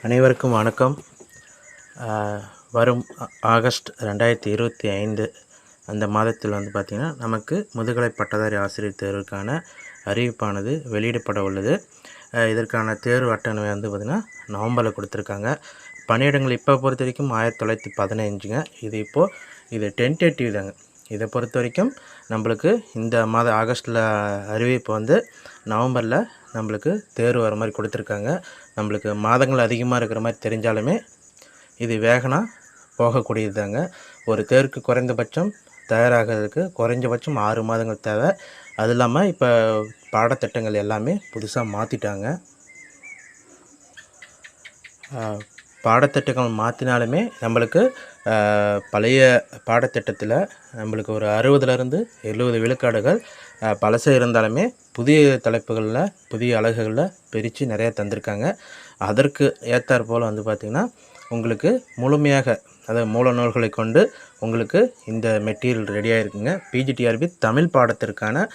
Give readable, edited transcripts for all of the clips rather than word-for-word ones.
அனைவருக்கும் வணக்கம். வரும் ஆகஸ்ட் 2025 அந்த மாதத்தில் பார்த்திங்கன்னா நமக்கு முதுகலை பட்டதாரி ஆசிரியர் தேர்வுக்கான அறிவிப்பானது வெளியிடப்பட உள்ளது. இதற்கான தேர்வு அட்டணை பார்த்திங்கன்னா நவம்பரில் கொடுத்துருக்காங்க. பணியிடங்கள் இப்போ பொறுத்த வரைக்கும் 1915ங்க. இது டென்டேட்டிவ் தாங்க. இதை பொறுத்த வரைக்கும் நம்மளுக்கு இந்த மாதம் ஆகஸ்ட்டில் அறிவிப்பு நவம்பரில் நம்மளுக்கு தேர்வு வர மாதிரி கொடுத்துருக்காங்க. நம்மளுக்கு மாதங்கள் அதிகமாக இருக்கிற மாதிரி தெரிஞ்சாலுமே இது வேகனாக போகக்கூடியது தாங்க. ஒரு தேர்வுக்கு குறைந்தபட்சம் தயாராகிறதுக்கு குறைஞ்சபட்சம் 6 மாதங்கள் தேவை. அது இல்லாமல் இப்போ பாடத்திட்டங்கள் எல்லாமே புதுசாக மாற்றிட்டாங்க. பாடத்திட்டங்கள் மாற்றினாலுமே நம்மளுக்கு பழைய பாடத்திட்டத்தில் நம்மளுக்கு ஒரு 60லேருந்து 70 விழுக்காடுகள் பழசு இருந்தாலுமே புதிய தலைப்புகளில் புதிய அலகுகளில் பிரித்து நிறையா தந்திருக்காங்க. அதற்கு ஏற்றாற் போல் பார்த்திங்கன்னா உங்களுக்கு முழுமையாக அதாவது மூல நூல்களை கொண்டு உங்களுக்கு இந்த மெட்டீரியல் ரெடியாக இருக்குங்க. பிஜிடிஆர்பி தமிழ் பாடத்திற்கான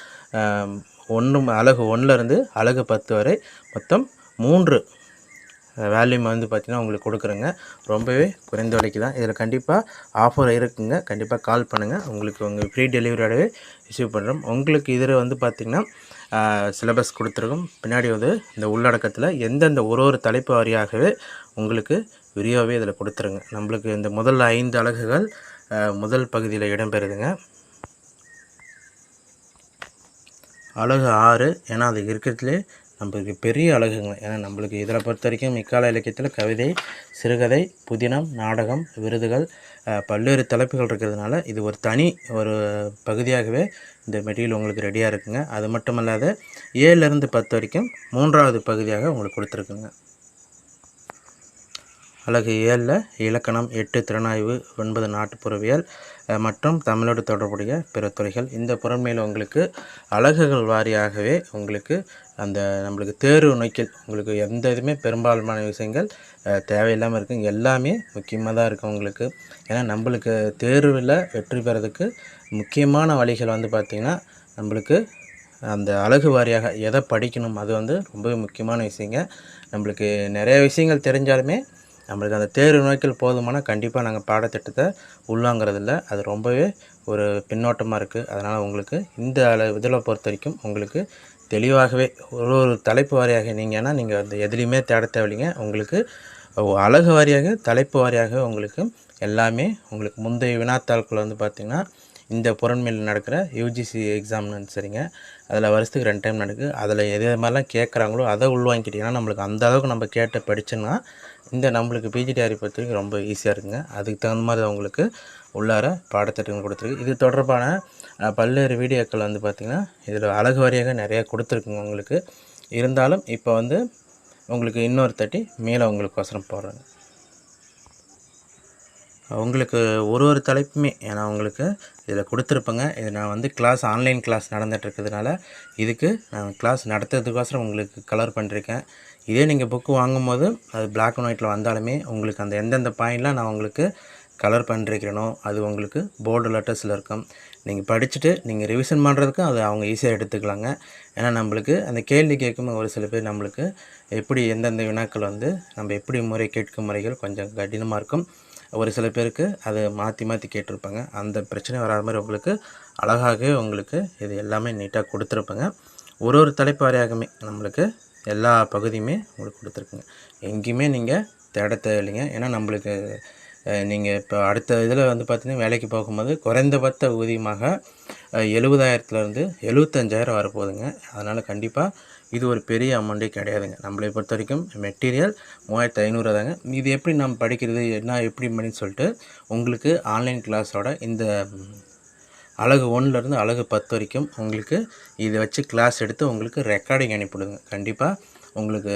அலகு 1லேருந்து அலகு 10 வரை மொத்தம் 3 வேல்யூம் பார்த்திங்கன்னா உங்களுக்கு கொடுக்குறேங்க. ரொம்பவே குறைந்த விலைக்கு தான். இதில் கண்டிப்பாக ஆஃபர் இருக்குங்க. கண்டிப்பாக கால் பண்ணுங்கள். உங்களுக்கு உங்கள் ஃப்ரீ டெலிவரியோடவே ரிசீவ் பண்ணுறோம். உங்களுக்கு இதில் பார்த்திங்கன்னா சிலபஸ் கொடுத்துருக்கோம். பின்னாடி இந்த உள்ளடக்கத்தில் எந்தெந்த ஒரு தலைப்பு வாரியாகவே உங்களுக்கு வீடியோவே இதில் கொடுத்துருங்க. நம்மளுக்கு இந்த முதல் 5 அலகுகள் முதல் பகுதியில் இடம்பெறுதுங்க. அலகு 6 ஏன்னா அது இருக்கிறதுலே நம்மளுக்கு பெரிய அழகுங்க. ஏன்னா நம்மளுக்கு இதில் பொறுத்த வரைக்கும் இக்கால இலக்கியத்தில் கவிதை, சிறுகதை, புதினம், நாடகம், விருதுகள் பல்வேறு தலைப்புகள் இருக்கிறதுனால இது ஒரு பகுதியாகவே இந்த மெட்டீரியல் உங்களுக்கு ரெடியாக இருக்குங்க. அது மட்டும் இல்லாத 7லேருந்து 10 வரைக்கும் 3வது பகுதியாக உங்களுக்கு கொடுத்துருக்குங்க. அலகு 7 இலக்கணம், 8 திறனாய்வு, 9 நாட்டுப்புறவியல் மற்றும் தமிழோடு தொடர்புடைய பிற துறைகள். இந்த புறமையில் உங்களுக்கு அலகுகள் வாரியாகவே உங்களுக்கு அந்த நம்மளுக்கு தேர்வு நோக்கில் உங்களுக்கு எந்த இதுவுமே பெரும்பாலான விஷயங்கள் தேவையில்லாமல் இருக்குங்க. எல்லாமே முக்கியமாக தான் இருக்குது உங்களுக்கு. ஏன்னா நம்மளுக்கு தேர்வில் வெற்றி பெறதுக்கு முக்கியமான வழிகள் பார்த்திங்கன்னா நம்மளுக்கு அந்த அலகு வாரியாக எதை படிக்கணும் அது ரொம்பவே முக்கியமான விஷயங்க. நம்மளுக்கு நிறைய விஷயங்கள் தெரிஞ்சாலுமே நம்மளுக்கு அந்த தேர்வு நோக்கில் போதுமான கண்டிப்பாக நாங்கள் பாடத்திட்டத்தை உள்வாங்கிறதில்ல. அது ரொம்பவே ஒரு பின்னோட்டமாக இருக்குது. அதனால் உங்களுக்கு இந்த இதில் பொறுத்த வரைக்கும் உங்களுக்கு தெளிவாகவே ஒரு தலைப்பு வாரியாக நீங்கள் அந்த எதுலேயுமே தேட தேவையில்லைங்க. உங்களுக்கு அலகு வாரியாக தலைப்பு வாரியாக உங்களுக்கு எல்லாமே உங்களுக்கு முந்தைய வினாத்தாள்கள் பார்த்திங்கன்னா இந்த புறன்மையில் நடக்கிற யூஜிசி எக்ஸாம்னு சரிங்க. அதில் வருஷத்துக்கு 2 டைம் நடக்குது. அதில் எது மாதிரிலாம் கேட்குறாங்களோ அதை உள்வாங்கிக்கிட்டிங்கன்னா நம்மளுக்கு அந்த அளவுக்கு நம்ம கேட்டு படித்தோன்னா இந்த நம்மளுக்கு பிஜிடிஆர்பி பொறுத்த வரைக்கும் ரொம்ப ஈஸியாக இருக்குங்க. அதுக்கு தகுந்த மாதிரி அவங்களுக்கு உள்ளார பாடத்திட்டங்கள் கொடுத்துருக்கு. இது தொடர்பான பல்வேறு வீடியோக்கள் பார்த்திங்கன்னா இதில் அலகு வாரியாக நிறையா கொடுத்துருக்குங்க உங்களுக்கு. இருந்தாலும் இப்போ உங்களுக்கு இன்னொரு தட்டி மேலே உங்களுக்கு போடுறாங்க. உங்களுக்கு ஒரு தலைப்புமே ஏன்னா உங்களுக்கு இதில் கொடுத்துருப்பேங்க. இது நான் கிளாஸ் ஆன்லைன் கிளாஸ் நடந்துகிட்ருக்கிறதுனால இதுக்கு நான் கிளாஸ் நடத்துறதுக்கோசரம் உங்களுக்கு கலர் பண்ணியிருக்கேன். இதே நீங்கள் புக்கு வாங்கும்போது அது பிளாக் அண்ட் ஒயிட்டில் வந்தாலுமே உங்களுக்கு அந்த எந்தெந்த பாயிண்ட்லாம் நான் உங்களுக்கு கலர் பண்ணிருக்கிறேனோ அது உங்களுக்கு போர்டு லெட்டர்ஸில் இருக்கும். நீங்கள் படிச்சுட்டு நீங்கள் ரிவிஷன் பண்ணுறதுக்கும் அது அவங்க ஈஸியாக எடுத்துக்கலாங்க. ஏன்னா நம்மளுக்கு அந்த கேள்வி கேட்கும்போது ஒரு சில பேர் நம்மளுக்கு எப்படி எந்தெந்த வினாக்கள் நம்ம எப்படி முறை கேட்கும் முறைகள் கொஞ்சம் கடினமாக இருக்கும். ஒரு சில பேருக்கு அதை மாற்றி கேட்டிருப்பாங்க. அந்த பிரச்சனை வராத மாதிரி உங்களுக்கு அழகாகவே உங்களுக்கு இது எல்லாமே நீட்டாக கொடுத்துருப்பாங்க. ஒரு தலைப்பு வாரியாகவே நம்மளுக்கு எல்லா பகுதியுமே உங்களுக்கு கொடுத்துருக்குங்க. எங்கேயுமே நீங்கள் தேட தேவையில்லைங்க. ஏன்னா நம்மளுக்கு நீங்கள் இப்போ அடுத்த இதில் பார்த்திங்கன்னா வேலைக்கு போகும்போது குறைந்தபட்ச ஊதியமாக 70,000லேருந்து 75,000 வரப்போகுதுங்க. அதனால் கண்டிப்பாக இது ஒரு பெரிய அமௌண்ட்டே கிடையாதுங்க. நம்மளை பொறுத்த வரைக்கும் மெட்டீரியல் 3,500 தாங்க. இது எப்படி நம்ம படிக்கிறது எப்படி பண்ணின்னு சொல்லிட்டு உங்களுக்கு ஆன்லைன் கிளாஸோட இந்த அலகு 1லேருந்து அலகு 10 வரைக்கும் உங்களுக்கு இதை வச்சு கிளாஸ் எடுத்து உங்களுக்கு ரெக்கார்டிங் அனுப்பிவிடுங்க. கண்டிப்பாக உங்களுக்கு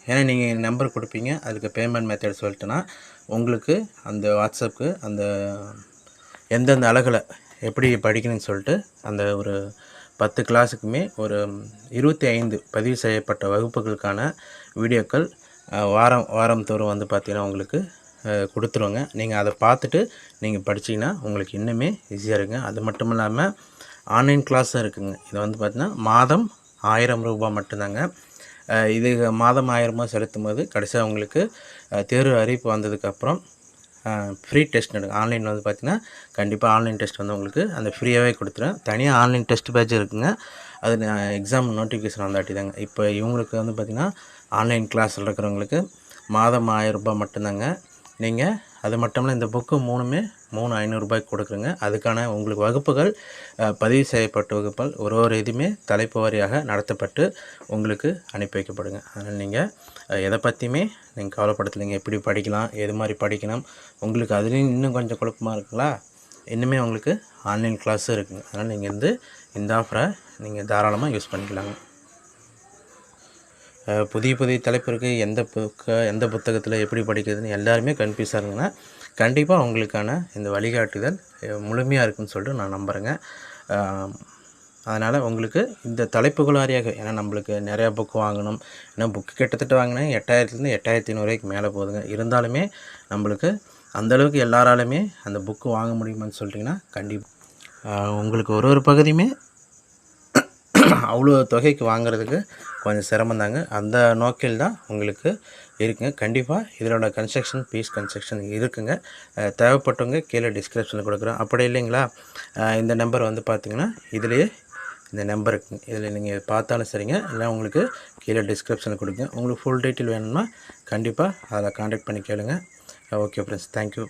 ஏன்னா நீங்கள் நம்பர் கொடுப்பீங்க, அதுக்கு பேமெண்ட் மெத்தட் சொல்லிட்டுனா உங்களுக்கு அந்த வாட்ஸ்அப்புக்கு அந்த எந்தெந்த அலகில் எப்படி படிக்கணும்னு சொல்லிட்டு அந்த ஒரு 10 கிளாஸுக்குமே ஒரு 25 பதிவு செய்யப்பட்ட வகுப்புகளுக்கான வீடியோக்கள் வாரம் தோறும் பார்த்திங்கன்னா உங்களுக்கு கொடுத்துருவோங்க. நீங்கள் அதை பார்த்துட்டு நீங்கள் படிச்சிங்கன்னா உங்களுக்கு இன்னுமே ஈஸியாக இருக்குங்க. அது மட்டும் இல்லாமல் ஆன்லைன் கிளாஸும் இருக்குதுங்க. இது பார்த்திங்கன்னா மாதம் 1000 ரூபாய் மட்டும்தாங்க. இது மாதம் 1000 ரூபாய் செலுத்தும்போது கடைசியாக உங்களுக்கு தேர்வு அறிவிப்பு வந்ததுக்கப்புறம் ஃப்ரீ டெஸ்ட் நடக்கும். ஆன்லைன் வந்து பார்த்திங்கன்னா கண்டிப்பாக ஆன்லைன் டெஸ்ட் வந்து உங்களுக்கு அந்த ஃப்ரீயாகவே கொடுத்துருவேன். தனியாக ஆன்லைன் டெஸ்ட் பேட்ச் இருக்குங்க. அது எக்ஸாம் நோட்டிஃபிகேஷன் வந்தாட்டி தாங்க. இப்போ இவங்களுக்கு வந்து பார்த்திங்கன்னா ஆன்லைன் கிளாஸில் இருக்கிறவங்களுக்கு மாதம் 1000 ரூபாய் மட்டும்தாங்க. நீங்கள் அது மட்டும் இல்லை, இந்த புக்கு 3 500 கொடுக்குறேங்க. அதுக்கான உங்களுக்கு வகுப்புகள் பதிவு செய்யப்பட்ட வகுப்புகள் ஒரு இதுவுமே தலைப்பு வாரியாக நடத்தப்பட்டு உங்களுக்கு அனுப்பி வைக்கப்படுங்க. அதனால் நீங்கள் எதை பற்றியுமே நீங்கள் கவலைப்படுத்தலைங்க. எப்படி படிக்கலாம், எது மாதிரி படிக்கணும், உங்களுக்கு அதுலேயும் இன்னும் கொஞ்சம் குழப்பமாக இருக்குங்களா, இன்னுமே உங்களுக்கு ஆன்லைன் கிளாஸும் இருக்குங்க. அதனால் நீங்கள் இந்த ஆஃபரை நீங்கள் தாராளமாக யூஸ் பண்ணிக்கலாங்க. புதிய தலைப்பு இருக்குது, எந்த புத்தகத்தில் எப்படி படிக்கிறதுன்னு எல்லாருமே கன்ஃபியூஸாக இருங்கன்னா கண்டிப்பாக உங்களுக்கான இந்த வழிகாட்டுதல் முழுமையாக இருக்குன்னு சொல்லிட்டு நான் நம்புகிறேங்க. அதனால் உங்களுக்கு இந்த தலைப்புகள் வாரியாக, ஏன்னா நம்மளுக்கு நிறையா புக்கு வாங்கணும், ஏன்னா புக்கு கிட்டத்தட்ட வாங்கினா 8000லேருந்து 8500 ரூபாய்க்கு மேலே போகுதுங்க. இருந்தாலுமே நம்மளுக்கு அந்தளவுக்கு எல்லாராலுமே அந்த புக்கு வாங்க முடியுமான்னு சொல்லிட்டிங்கன்னா கண்டிப்பாக உங்களுக்கு ஒரு பகுதியுமே அவ்வளோ தொகைக்கு வாங்குறதுக்கு கொஞ்சம் சிரமந்தாங்க. அந்த நோக்கில் தான் உங்களுக்கு இருக்குங்க. கண்டிப்பாக இதனோட ஃபீஸ் கன்ஸ்ட்ரக்ஷன் இருக்குங்க. தேவைப்பட்டவங்க கீழே டிஸ்கிரிப்ஷனில் கொடுக்குறோம். அப்படி இல்லைங்களா, இந்த நம்பர் வந்து பார்த்திங்கன்னா இதுலேயே இந்த நம்பர் இருக்குங்க. இதில் நீங்கள் பார்த்தாலும் சரிங்க, இல்லை உங்களுக்கு கீழே டிஸ்கிரிப்ஷனில் கொடுங்க. உங்களுக்கு ஃபுல் டீட்டெயில் வேணும்னா கண்டிப்பாக அதில் கான்டாக்ட் பண்ணி கேளுங்க. Okay friends, thank you.